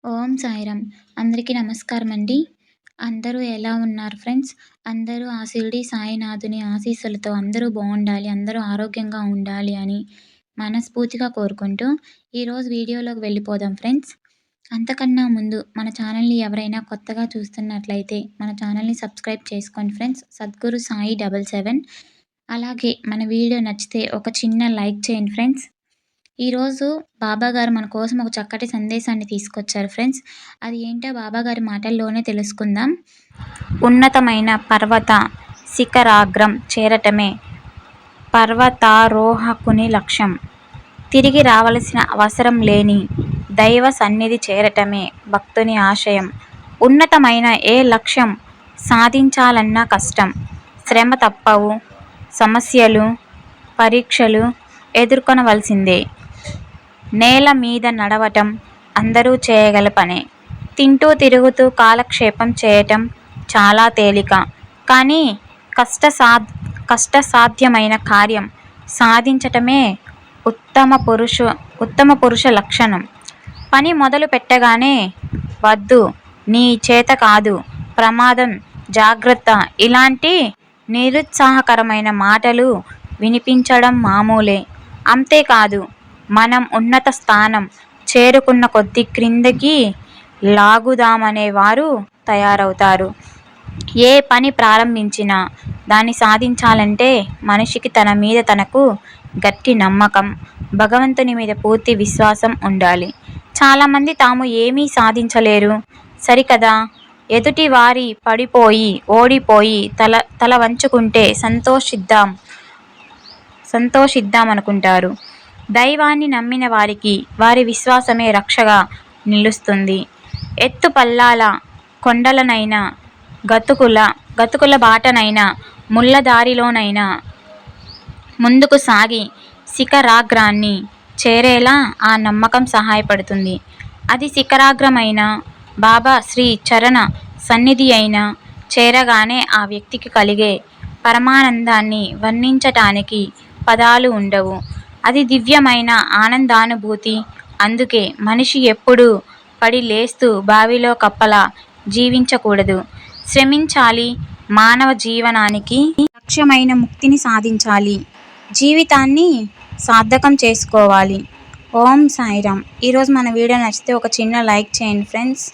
ఓం సాయిరామ్. అందరికీ నమస్కారం అండి. అందరూ ఎలా ఉన్నారు ఫ్రెండ్స్? అందరూ ఆ షిరిడి సాయినాథుని ఆశీస్సులతో అందరూ బావుండాలి, అందరూ ఆరోగ్యంగా ఉండాలి అని మనస్ఫూర్తిగా కోరుకుంటూ, ఈరోజు వీడియోలోకి వెళ్ళిపోదాం ఫ్రెండ్స్. అంతకన్నా ముందు మన ఛానల్‌ని ఎవరైనా కొత్తగా చూస్తున్నట్లయితే మన ఛానల్‌ని సబ్స్క్రైబ్ చేసుకోండి ఫ్రెండ్స్. సద్గురు సాయి 77. అలాగే మన వీడియో నచ్చితే ఒక చిన్న లైక్ చేయండి ఫ్రెండ్స్. ఈరోజు బాబాగారు మన కోసం ఒక చక్కటి సందేశాన్ని తీసుకొచ్చారు ఫ్రెండ్స్. అది ఏంటో బాబాగారి మాటల్లోనే తెలుసుకుందాం. ఉన్నతమైన పర్వత శిఖరాగ్రం చేరటమే పర్వతారోహకుని లక్ష్యం. తిరిగి రావలసిన అవసరం లేని దైవ సన్నిధి చేరటమే భక్తుని ఆశయం. ఉన్నతమైన ఏ లక్ష్యం సాధించాలన్నా కష్టం, శ్రమ తప్పవు. సమస్యలు, పరీక్షలు ఎదుర్కొనవలసిందే. నేల మీద నడవటం అందరూ చేయగల పనే. తింటూ తిరుగుతూ కాలక్షేపం చేయటం చాలా తేలిక. కానీ కష్టసాధ్యమైన కార్యం సాధించటమే ఉత్తమ పురుష లక్షణం. పని మొదలు పెట్టగానే వద్దు, నీ చేత కాదు, ప్రమాదం, జాగ్రత్త ఇలాంటి నిరుత్సాహకరమైన మాటలు వినిపించడం మామూలే. అంతేకాదు, మనం ఉన్నత స్థానం చేరుకున్న కొద్దీ క్రిందకి లాగుదామనే వారు తయారవుతారు. ఏ పని ప్రారంభించినా దాన్ని సాధించాలంటే మనిషికి తన మీద తనకు గట్టి నమ్మకం, భగవంతుని మీద పూర్తి విశ్వాసం ఉండాలి. చాలామంది తాము ఏమీ సాధించలేరు సరికదా, ఎదుటి వారి పడిపోయి ఓడిపోయి తల వంచుకుంటే సంతోషిద్దామనుకుంటారు. దైవాన్ని నమ్మిన వారికి వారి విశ్వాసమే రక్షగా నిలుస్తుంది. ఎత్తుపల్లాల కొండలనైనా, గతుకుల బాటనైనా, ముళ్ళదారిలోనైనా ముందుకు సాగి శిఖరాగ్రాన్ని చేరేలా ఆ నమ్మకం సహాయపడుతుంది. అది శిఖరాగ్రమైనా, బాబా శ్రీ చరణ సన్నిధి అయినా చేరగానే ఆ వ్యక్తికి కలిగే పరమానందాన్ని వర్ణించటానికి పదాలు ఉండవు. అది దివ్యమైన ఆనందానుభూతి. అందుకే మనిషి ఎప్పుడూ పడి లేస్తూ బావిలో కప్పలా జీవించకూడదు. శ్రమించాలి. మానవ జీవనానికి లక్ష్యమైన ముక్తిని సాధించాలి. జీవితాన్ని సార్థకం చేసుకోవాలి. ఓం సాయిరామ్. ఈరోజు మన వీడియో నచ్చితే ఒక చిన్న లైక్ చేయండి ఫ్రెండ్స్.